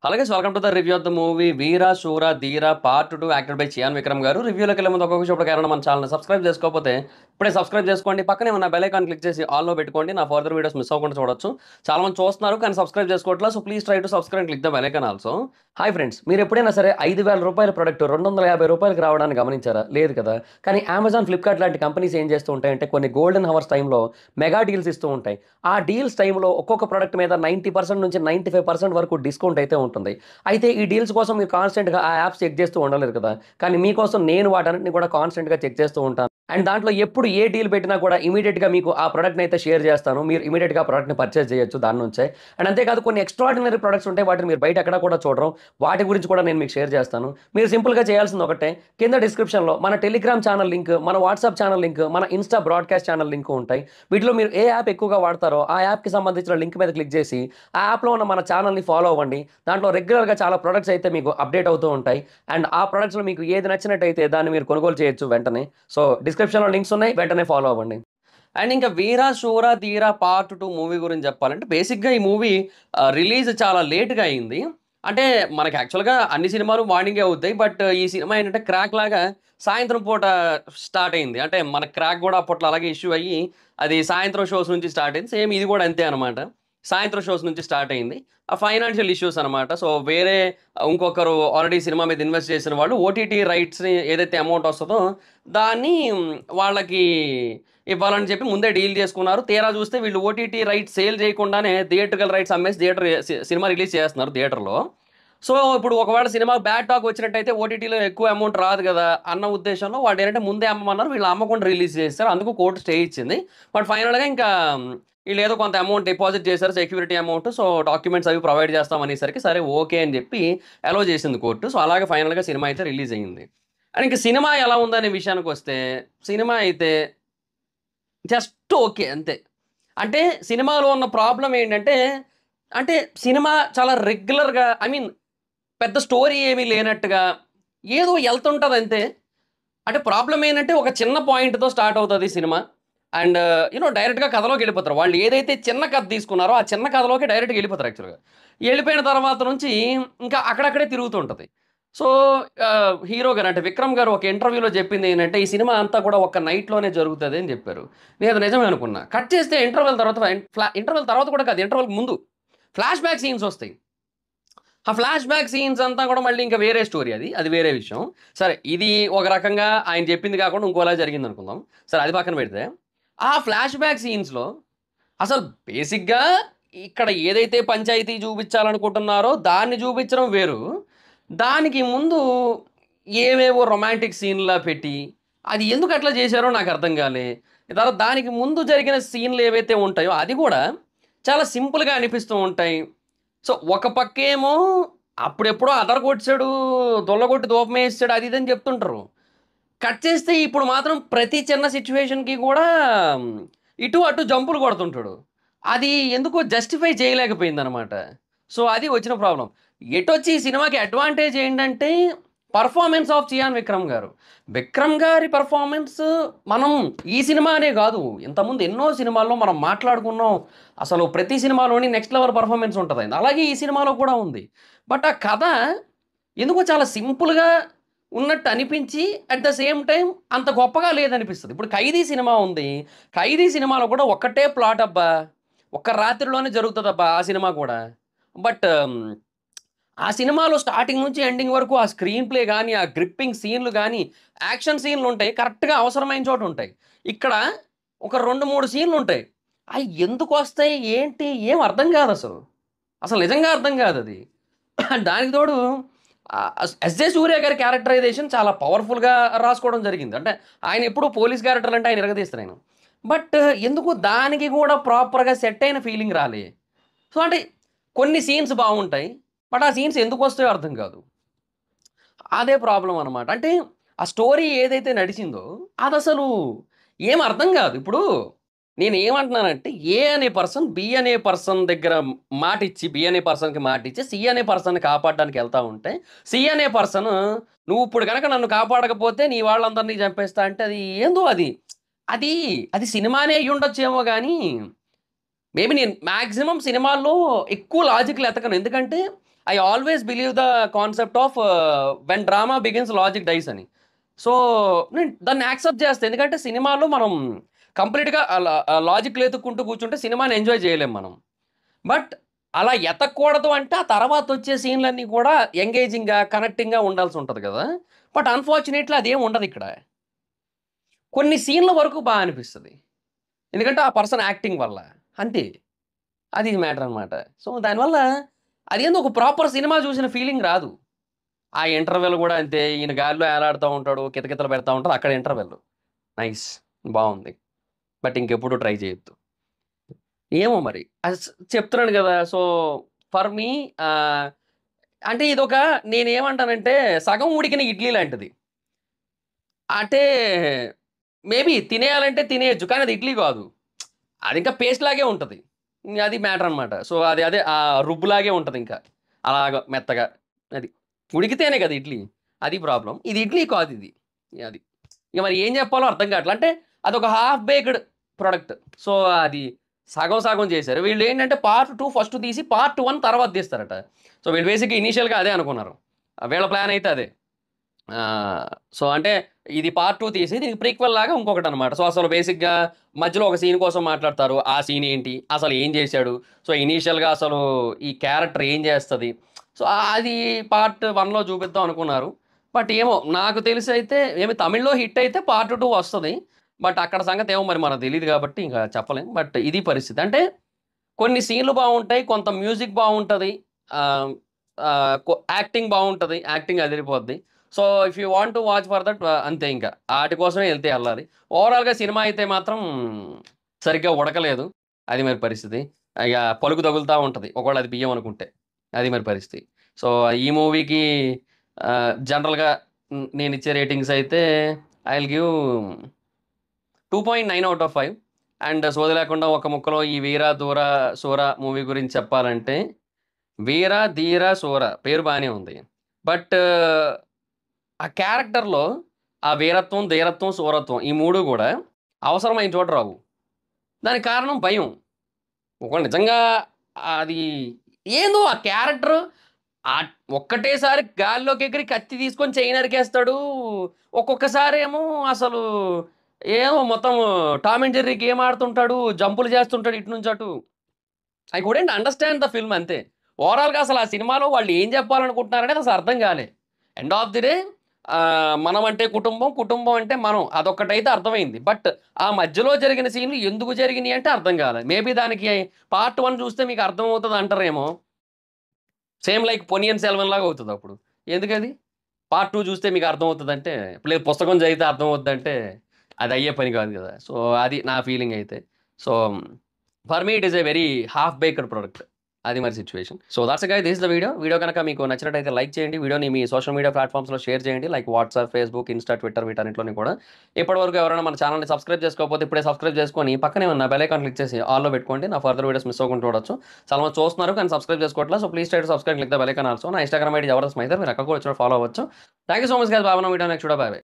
అలాగే welcome to the review of the movie Veera Shoora Dheera part 2 acted by Chiyaan Vikram గారు. రివ్యూలోకి వెళ్ళే ముందు ఒక్కొక్క చూపడానికి ఎవరైనా మన ఛానల్ సబ్స్క్రైబ్ చేసుకోకపోతే ఇప్పుడే సబ్స్క్రైబ్ చేసుకోండి. పక్కనే ఉన్న బెల్ ఐకాన్ క్లిక్ చేసి ఆల్లో పెట్టుకోండి. నా ఫర్దర్ వీడియోస్ మిస్ అవ్వకుండా చూడొచ్చు. చాలా మంది చూస్తున్నారు కానీ సబ్స్క్రైబ్ చేసుకోవట్లేదు. So please try to subscribe click the bell icon also. Hi friends, మీరు ఎప్పుడైనా సరే 5,000 రూపాయల ప్రొడక్ట్ 250 రూపాయలకి రావడానికి గమనించారా? లేదు కదా. కానీ అమెజాన్, ఫ్లిప్కార్ట్ లాంటి కంపెనీస్ ఏం చేస్తూ ఉంటాయంటే కొన్ని గోల్డెన్ హవర్స్ టైంలో మెగా డీల్స్ ఇస్తూ ఉంటాయి. ఆ డీల్స్ టైంలో ఒక్కొక్క ప్రొడక్ట్ మీద 90% నుంచి 95% వరకు డిస్కౌంట్ అయితే ఉంటుంది. అయితే ఈ డీల్స్ కోసం మీరు కాన్స్టెంట్గా ఆ యాప్స్ చెక్ చేస్తూ ఉండలేరు కదా. కానీ మీకోసం నేను వాటన్నిటిని కూడా కాన్స్టెంట్గా చెక్ చేస్తూ ఉంటాను. అండ్ దాంట్లో ఎప్పుడు ఏ డీల్ పెట్టినా కూడా ఇమీడియట్గా మీకు ఆ ప్రొడక్ట్ని అయితే షేర్ చేస్తాను. మీరు ఇమీడియట్గా ఆ ప్రొడక్ట్ని పర్చేస్ చేయొచ్చు దాని నుంచే. అండ్ అంతేకాదు కొన్ని ఎక్స్ట్రాడినరీ ప్రొడక్ట్స్ ఉంటాయి, వాటిని మీరు బయట ఎక్కడ కూడా చూడరు. వాటి గురించి కూడా నేను మీకు షేర్ చేస్తాను. మీరు సింపుల్గా చేయాల్సింది ఒకటే, కింద డిస్క్రిప్షన్లో మన టెలిగ్రామ్ ఛానల్ లింక్, మన వాట్సాప్ ఛానల్ లింక్, మన ఇన్స్టా బ్రాడ్కాస్ట్ ఛానల్ లింక్ ఉంటాయి. వీటిలో మీరు ఏ యాప్ ఎక్కువగా వాడతారో ఆ యాప్కి సంబంధించిన లింక్ మీద క్లిక్ చేసి ఆ యాప్లో ఉన్న మన ఛానల్ని ఫాలో అవ్వండి. దాంట్లో రెగ్యులర్గా చాలా ప్రొడక్ట్స్ అయితే మీకు అప్డేట్ అవుతూ ఉంటాయి. అండ్ ఆ ప్రొడక్ట్స్లో మీకు ఏది నచ్చినట్టయితే దాన్ని మీరు కొనుగోలు చేయొచ్చు వెంటనే. సో డిస్క్రిప్షన్లో లింక్స్ ఉన్నాయి, వెంటనే ఫాలో అవ్వండి. అండ్ ఇంకా వీర శూర ధీర పార్ట్ 2 మూవీ గురించి చెప్పాలంటే బేసిక్గా ఈ మూవీ రిలీజ్ చాలా లేట్గా అయింది. అంటే మనకి యాక్చువల్గా అన్ని సినిమాలు మార్నింగే అవుతాయి, బట్ ఈ సినిమా ఏంటంటే క్రాక్ లాగా సాయంత్రం పూట స్టార్ట్ అయింది. అంటే మన క్రాక్ కూడా అప్పట్లో అలాగే ఇష్యూ అయ్యి అది సాయంత్రం షోస్ నుంచి స్టార్ట్ అయింది. సేమ్ ఇది కూడా అంతే అనమాట, సాయంత్రం షోస్ నుంచి స్టార్ట్ అయింది. ఆ ఫైనాన్షియల్ ఇష్యూస్ అనమాట. సో వేరే ఇంకొకరు ఆల్రెడీ సినిమా మీద ఇన్వెస్ట్ చేసిన వాళ్ళు ఓటీటీ రైట్స్ని ఏదైతే అమౌంట్ వస్తుందో దాన్ని వాళ్ళకి ఇవ్వాలని చెప్పి ముందే డీల్ చేసుకున్నారు. తీరా చూస్తే వీళ్ళు ఓటీటీ రైట్స్ సేల్ చేయకుండానే థియేట్రికల్ రైట్స్ అమ్మేసి సినిమా రిలీజ్ చేస్తున్నారు థియేటర్లో. సో ఇప్పుడు ఒకవేళ సినిమా బ్యాడ్ టాక్ వచ్చినట్టయితే ఓటీటీలో ఎక్కువ అమౌంట్ రాదు కదా అన్న ఉద్దేశంలో వాళ్ళు ఏంటంటే ముందే అమ్మమన్నారు. వీళ్ళు అమ్మకుండా రిలీజ్ చేస్తారు, అందుకు కోర్టు స్టే ఇచ్చింది. బట్ ఫైనల్గా ఇంకా వీళ్ళు ఏదో కొంత అమౌంట్ డిపాజిట్ చేశారు, సెక్యూరిటీ అమౌంట్. సో డాక్యుమెంట్స్ అవి ప్రొవైడ్ చేస్తాం అనేసరికి సరే ఓకే అని చెప్పి అలో చేసింది కోర్టు. సో అలాగే ఫైనల్గా సినిమా అయితే రిలీజ్ అయ్యింది. అండ్ ఇంక సినిమా ఎలా ఉందనే విషయానికి వస్తే సినిమా అయితే జస్ట్ ఓకే అంతే. అంటే సినిమాలో ఉన్న ప్రాబ్లం ఏంటంటే, అంటే సినిమా చాలా రెగ్యులర్గా, ఐ మీన్ పెద్ద స్టోరీ ఏమీ లేనట్టుగా ఏదో వెళ్తుంటుంది అంతే. అంటే ప్రాబ్లం ఏంటంటే ఒక చిన్న పాయింట్తో స్టార్ట్ అవుతుంది సినిమా. అండ్ డైరెక్ట్గా కథలోకి వెళ్ళిపోతారు. వాళ్ళు ఏదైతే చిన్న కథ తీసుకున్నారో ఆ చిన్న కథలోకి డైరెక్ట్గా వెళ్ళిపోతారు. యాక్చువల్గా వెళ్ళిపోయిన తర్వాత నుంచి ఇంకా అక్కడక్కడే తిరుగుతుంటుంది. సో హీరో గారు అంటే విక్రమ్ గారు ఒక ఇంటర్వ్యూలో చెప్పింది ఏంటంటే ఈ సినిమా అంతా కూడా ఒక నైట్లోనే జరుగుతుంది అని చెప్పారు. నేను అది నిజమే అనుకున్నా. కట్ చేస్తే ఇంటర్వెల్ తర్వాత కూడా కాదు, ఇంటర్వెల్ ముందు ఫ్లాష్ బ్యాక్ సీన్స్ వస్తాయి. ఆ ఫ్లాష్ బ్యాక్ సీన్స్ అంతా కూడా మళ్ళీ ఇంకా వేరే స్టోరీ, అది వేరే విషయం. సరే ఇది ఒక రకంగా ఆయన చెప్పింది కాకుండా ఇంకోలా జరిగింది అనుకుందాం. సరే అది పక్కన పెడితే ఆ ఫ్లాష్ బ్యాక్ సీన్స్లో అసలు బేసిక్గా ఇక్కడ ఏదైతే పంచాయతీ చూపించాలనుకుంటున్నారో దాన్ని చూపించడం వేరు. దానికి ముందు ఏవేవో రొమాంటిక్ సీన్లా పెట్టి అది ఎందుకు అట్లా చేశారో నాకు అర్థం కాలే. తర్వాత దానికి ముందు జరిగిన సీన్లు ఏవైతే ఉంటాయో అది కూడా చాలా సింపుల్గా అనిపిస్తూ ఉంటాయి. సో ఒక పక్కేమో అప్పుడెప్పుడో అదర కొట్టాడు, దొల్లగొట్టి దూపమేసాడు, అది ఇదని చెప్తుంటారు. కట్ చేస్తే ఇప్పుడు మాత్రం ప్రతి చిన్న సిచ్యువేషన్కి కూడా ఇటు అటు జంపులు కొడుతుంటాడు. అది ఎందుకో జస్టిఫై చేయలేకపోయిందనమాట. సో అది వచ్చిన ప్రాబ్లం. ఎటొచ్చి ఈ సినిమాకి అడ్వాంటేజ్ ఏంటంటే పర్ఫార్మెన్స్ ఆఫ్ చియాన్ విక్రమ్ గారు. విక్రమ్ గారి పర్ఫార్మెన్స్ మనం ఈ సినిమా అనే కాదు, ఇంతకుముందు ఎన్నో సినిమాల్లో మనం మాట్లాడుకున్నాం. అసలు ప్రతి సినిమాలోని నెక్స్ట్ లెవెల్ పర్ఫార్మెన్స్ ఉంటుంది, అలాగే ఈ సినిమాలో కూడా ఉంది. బట్ ఆ కథ ఎందుకో చాలా సింపుల్గా ఉన్నట్టు అనిపించి అట్ ద సేమ్ టైం అంత గొప్పగా లేదనిపిస్తుంది. ఇప్పుడు ఖైదీ సినిమా ఉంది, ఖైదీ సినిమాలో కూడా ఒక్కటే ప్లాట్ అబ్బా, ఒక్క రాత్రిలోనే జరుగుతుందబ్బా ఆ సినిమా కూడా. బట్ ఆ సినిమాలో స్టార్టింగ్ నుంచి ఎండింగ్ వరకు ఆ స్క్రీన్ ప్లే కానీ, ఆ గ్రిప్పింగ్ సీన్లు కానీ, యాక్షన్ సీన్లు ఉంటాయి, కరెక్ట్గా అవసరమైన చోట ఉంటాయి. ఇక్కడ ఒక 2-3 సీన్లు ఉంటాయి, అవి ఎందుకు వస్తాయి ఏంటి ఏం అర్థం కాదు అసలు. అసలు నిజంగా అర్థం కాదు అది. దానికి తోడు ఎస్జే సూర్య గారి క్యారెక్టరైజేషన్ చాలా పవర్ఫుల్గా రాసుకోవడం జరిగింది. అంటే ఆయన ఎప్పుడు పోలీస్ క్యారెక్టర్లు అంటే ఆయన ఎరగదీస్తారు ఆయన. బట్ ఎందుకు దానికి కూడా ప్రాపర్గా సెట్ అయిన ఫీలింగ్ రాలే. సో అంటే కొన్ని సీన్స్ బాగుంటాయి, బట్ ఆ సీన్స్ ఎందుకు వస్తాయో అర్థం కాదు. అదే ప్రాబ్లం అనమాట. అంటే ఆ స్టోరీ ఏదైతే నడిచిందో అది అసలు ఏం అర్థం కాదు. ఇప్పుడు నేను ఏమంటున్నానంటే ఏ అనే పర్సన్ బి అనే పర్సన్ దగ్గర మాటిచ్చి, బి అనే పర్సన్కి మాటిచ్చి సి అనే పర్సన్ని కాపాడడానికి వెళ్తా ఉంటే సి అనే పర్సన్ నువ్వు ఇప్పుడు కనుక నన్ను కాపాడకపోతే నీ వాళ్ళందరినీ చంపేస్తా అంటే అది ఏందో అది అది అది సినిమానే అయ్యి ఉండొచ్చేమో కానీ మేబీ నేను మ్యాక్సిమం సినిమాల్లో ఎక్కువ లాజిక్లు ఎతకను. ఎందుకంటే I always believe the concept of when drama begins logic dies అని. సో నేను దాన్ని యాక్సెప్ట్ చేస్తాను, ఎందుకంటే సినిమాలో మనం కంప్లీట్గా లాజిక్ ఎతుక్కుంటూ కూర్చుంటే సినిమాని ఎంజాయ్ చేయలేం మనం. బట్ అలా ఎతకూడదు అంటే ఆ తర్వాత వచ్చే సీన్లన్నీ కూడా ఎంగేజింగ్గా కనెక్టింగ్గా ఉండాల్సి ఉంటుంది కదా. బట్ అన్ఫార్చునేట్లీ అదేం ఉండదు ఇక్కడ. కొన్ని సీన్ల వరకు బాగా అనిపిస్తుంది, ఎందుకంటే ఆ పర్సన్ యాక్టింగ్ వల్ల, అంతే. అది మ్యాటర్ అనమాట. సో దానివల్ల అదేందో ఒక ప్రాపర్ సినిమా చూసిన ఫీలింగ్ రాదు. ఆ ఇంటర్వెల్ కూడా అంతే, ఈయన గాలిలో ఏలాడుతూ ఉంటాడు, కితకితలు పెడతా ఉంటాడు, అక్కడ ఇంటర్వెల్ నైస్, బాగుంది. బట్ ఇంకెప్పుడు ట్రై చేయొద్దు. ఏమో మరి చెప్తున్నాను కదా. సో ఫర్ మీ అంటే ఇదొక, నేనేమంటానంటే సగం ఉడికిన ఇడ్లీ లాంటిది. అంటే మేబీ తినేయాలంటే తినేయచ్చు, కానీ అది ఇడ్లీ కాదు, అది ఇంకా పేస్ట్ లాగే ఉంటుంది. అది మ్యాటర్ అనమాట. సో అది అదే ఆ రుబ్బులాగే ఉంటుంది, ఇంకా అలాగ మెత్తగా. అది ఉడికితేనే కదా ఇడ్లీ, అది ప్రాబ్లం. ఇది ఇడ్లీ కాదు ఇది, అది ఇక మరి ఏం చెప్పాలో అర్థం కావట్లేదు. అంటే అదొక హాఫ్ బేక్డ్ ప్రోడక్ట్. సో అది సగం సగం చేశారు వీళ్ళు. ఏంటంటే పార్ట్ 2 ఫస్ట్ తీసి పార్ట్ 1 తర్వాత తీస్తారట. సో వీళ్ళు బేసిక్గా ఇనీషియల్గా అదే అనుకున్నారు, వీళ్ళ ప్లాన్ అయితే అదే. సో అంటే ఇది పార్ట్ 2 తీసి దీనికి ప్రీక్వెల్ లాగా ఇంకొకటి అనమాట. సో అసలు బేసిక్గా మధ్యలో ఒక సీన్ కోసం మాట్లాడతారు, ఆ సీన్ ఏంటి, అసలు ఏం చేశాడు, సో ఇనీషియల్గా అసలు ఈ క్యారెక్టర్ ఏం చేస్తుంది, సో అది పార్ట్ 1లో చూపిద్దాం అనుకున్నారు. బట్ ఏమో నాకు తెలిసి అయితే ఏమి తమిళ్లో హిట్ అయితే పార్ట్ 2 వస్తుంది. బట్ అక్కడ సంగతి ఏమో మరి మనకు తెలియదు కాబట్టి ఇంకా చెప్పలేం. బట్ ఇది పరిస్థితి. అంటే కొన్ని సీన్లు బాగుంటాయి, కొంత మ్యూజిక్ బాగుంటుంది, యాక్టింగ్ బాగుంటుంది, యాక్టింగ్ అదిరిపోద్ది. So if you want to watch for that అంతే, ఇంకా వాటి కోసమే వెళ్తే వెళ్ళాలి. ఓవరాల్గా సినిమా అయితే మాత్రం సరిగ్గా ఉడకలేదు, అది మరి పరిస్థితి. ఇక పలుకు తగులుతూ ఉంటుంది ఒకవేళ అది బియ్యం అనుకుంటే, అది మరి పరిస్థితి. సో ఈ మూవీకి జనరల్గా నేను ఇచ్చే రేటింగ్స్ అయితే I will give 2.9 out of 5. And సోది లేకుండా ఒక ముక్కలో ఈ వీర దూర సూర మూవీ గురించి చెప్పాలంటే, వీర ధీర సూర పేరు బాగానే ఉంది, బట్ ఆ క్యారెక్టర్లో ఆ వీరత్వం, ధీరత్వం, సూరత్వం ఈ మూడు కూడా అవసరమైన చోట రావు. దానికి కారణం భయం. ఒక నిజంగా అది ఏందో ఆ క్యారెక్టర్ ఒక్కటేసారి గాల్లోకి ఎగిరి కత్తి తీసుకొని చెయ్యి నరికేస్తాడు, ఒక్కొక్కసారి ఏమో అసలు ఏమో మొత్తం టామ్ అండ్ జెర్రీ గేమ్ ఆడుతుంటాడు, జంపులు చేస్తుంటాడు ఇటు నుంచి అటు. I couldn't understand the film అంతే. ఓవరాల్గా అసలు ఆ సినిమాలో వాళ్ళు ఏం చెప్పాలనుకుంటున్నారనేది అసలు అర్థం కాలే. ఎండ్ ఆఫ్ ది డే మనం అంటే కుటుంబం, కుటుంబం అంటే మనం, అదొక్కటైతే అర్థమైంది. బట్ ఆ మధ్యలో జరిగిన సీన్లు ఎందుకు జరిగినాయి అంటే అర్థం కాలేదు. మేబీ దానికి పార్ట్ 1 చూస్తే మీకు అర్థమవుతుంది అంటారేమో, సేమ్ లైక్ పొనియన్ సెల్వన్ లాగా అవుతుంది అప్పుడు. ఎందుకది పార్ట్ 2 చూస్తే మీకు అర్థమవుతుంది అంటే, లేదు పుస్తకం చదివితే అర్థమవుతుంది, అది అయ్యే పని కాదు కదా. సో అది నా ఫీలింగ్ అయితే. So for me it is a very half baked product, అది మరి situation. So that's guys, this is the video కనుక మీకు నచ్చినట్టయితే లైక్ చేయండి, వీడియోని మీ సోషల్ మీడియా ప్లాట్ఫామ్స్లో షేర్ చేయండి, like WhatsApp, Facebook, Insta, Twitter, వీటన్నింటిలోని కూడా. ఇప్పటివరకు ఎవరైనా మన ఛానల్ని సబ్స్క్రైబ్ చేసుకోకపోతే ఇప్పుడే సబ్స్క్రైబ్ చేసుకొని పక్కనే ఉన్న బెల్ ఐకాన్ క్లిక్ చేసి ఆల్లో పెట్టుకోండి, నా ఫర్దర్ వీడియోస్ మిస్ అవ్వకుండా చూడొచ్చు. చాలా మంది చూస్తున్నారు కానీ సబ్స్క్రైబ్ చేసుకోవట్లేదు. So please try to subscribe, click the bell icon also. నా ఇన్స్టాగ్రామ్ ఐడి జబర్దస్త్ మైదర్, మీరు అక్కడ కూడా వచ్చి ఫాలో అవ్వచ్చు. Thank you so much guys, బాగా video next video, bye by.